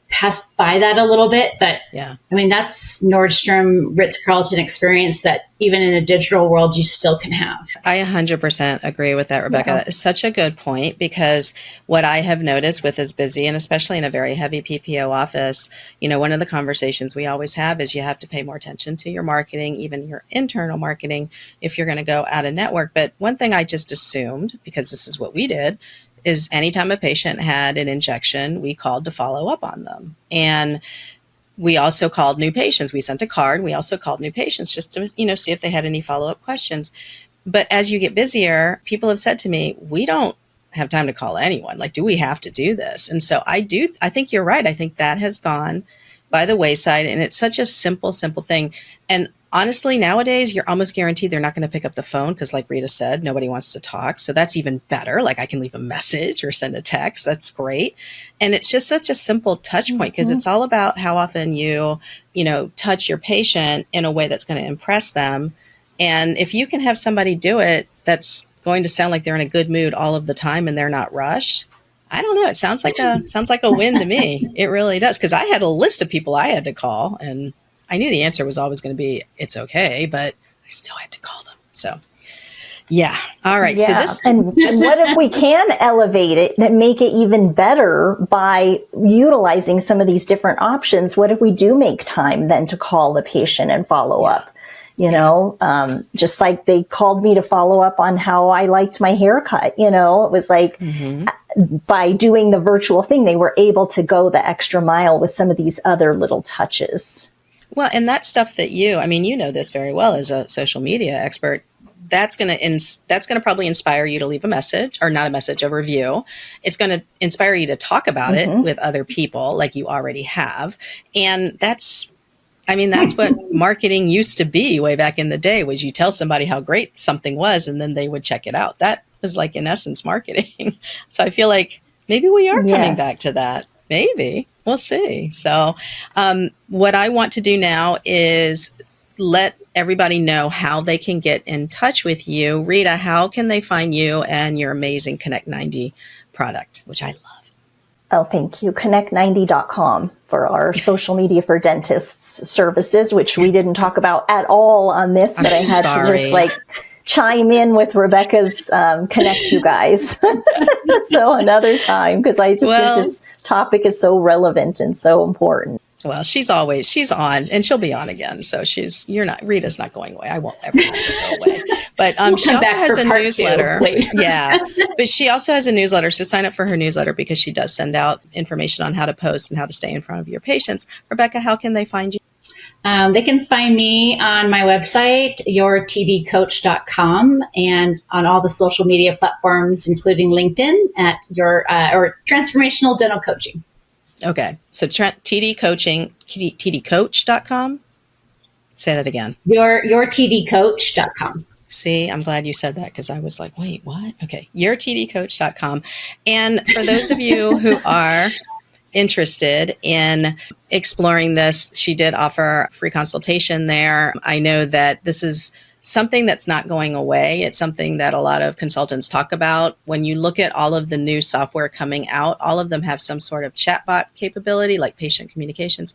passed by that a little bit, but yeah, that's Nordstrom, Ritz-Carlton experience that even in a digital world, you still can have. I 100% agree with that, Rebecca. Yeah. That is such a good point, because what I have noticed with as busy, and especially in a very heavy PPO office, one of the conversations we always have is you have to pay more attention to your marketing, even your internal marketing, if you're going to go out of network. But one thing I just assumed, because this is what we did, is anytime a patient had an injection, we called to follow up on them. And we also called new patients. We sent a card. We also called new patients just to, see if they had any follow-up questions. But as you get busier, people have said to me, we don't have time to call anyone. Like, do we have to do this? And so I think you're right. I think that has gone by the wayside, and it's such a simple thing. And honestly, nowadays, you're almost guaranteed they're not going to pick up the phone because, like Rita said, nobody wants to talk. So that's even better. Like, I can leave a message or send a text. That's great. And it's just such a simple touch point, because it's all about how often you touch your patient in a way that's going to impress them. And if you can have somebody do it that's going to sound like they're in a good mood all of the time and they're not rushed, I don't know. It sounds like a win to me. It really does. Because I had a list of people I had to call, and I knew the answer was always going to be, it's okay, but I still had to call them. So, yeah. All right. Yeah. So and what if we can elevate it and make it even better by utilizing some of these different options? What if we do make time then to call the patient and follow up? Just like they called me to follow up on how I liked my haircut, it was like, by doing the virtual thing, they were able to go the extra mile with some of these other little touches. Well, and that stuff that you know this very well as a social media expert, that's going to probably inspire you to leave a message, or not a message, a review. It's going to inspire you to talk about it with other people like you already have. And that's what marketing used to be way back in the day, was you tell somebody how great something was and then they would check it out. That was like, in essence, marketing. So I feel like maybe we are coming back to that. Maybe. We'll see. So what I want to do now is let everybody know how they can get in touch with you. Rita, how can they find you and your amazing Connect 90 product, which I love? Oh, thank you. Connect90.com for our social media for dentists services, which we didn't talk about at all on this, but I had to just chime in with Rebecca's connect you guys. So another time, because I just think this topic is so relevant and so important. Well, she's on, and she'll be on again. So Rita's not going away. I won't ever have to go away. But she also has a newsletter. Yeah. But she also has a newsletter. So sign up for her newsletter because she does send out information on how to post and how to stay in front of your patients. Rebecca, how can they find you? They can find me on my website, yourtdcoach.com, and on all the social media platforms, including LinkedIn at or Transformational Dental Coaching. Okay. So tdcoach.com. Say that again. Yourtdcoach.com. See, I'm glad you said that because I was like, wait, what? Okay. Yourtdcoach.com. And for those of you who are interested in exploring this, she did offer a free consultation there. I know that this is something that's not going away. It's something that a lot of consultants talk about. When you look at all of the new software coming out, all of them have some sort of chatbot capability, like patient communications,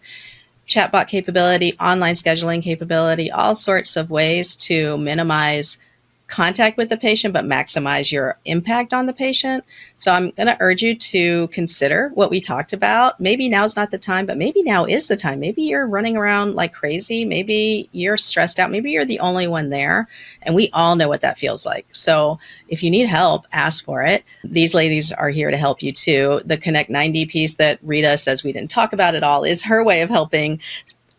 chatbot capability, online scheduling capability, all sorts of ways to minimize contact with the patient, but maximize your impact on the patient. So I'm going to urge you to consider what we talked about. Maybe now's not the time, but maybe now is the time. Maybe you're running around like crazy. Maybe you're stressed out. Maybe you're the only one there. And we all know what that feels like. So if you need help, ask for it. These ladies are here to help you too. The Connect 90 piece that Rita says we didn't talk about at all is her way of helping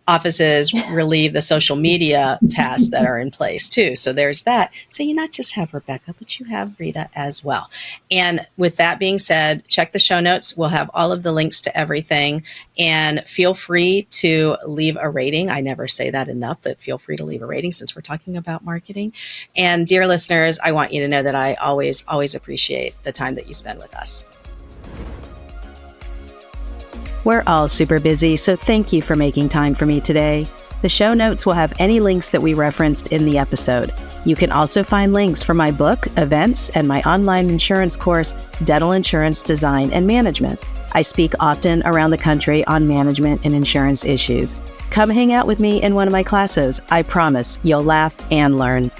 offices relieve the social media tasks that are in place too. So there's that. So you not just have Rebecca, but you have Rita as well. And with that being said, check the show notes. We'll have all of the links to everything, and feel free to leave a rating. I never say that enough, but feel free to leave a rating since we're talking about marketing. And dear listeners, I want you to know that I always, always appreciate the time that you spend with us. We're all super busy, so thank you for making time for me today. The show notes will have any links that we referenced in the episode. You can also find links for my book, events, and my online insurance course, Dental Insurance Design and Management. I speak often around the country on management and insurance issues. Come hang out with me in one of my classes. I promise you'll laugh and learn.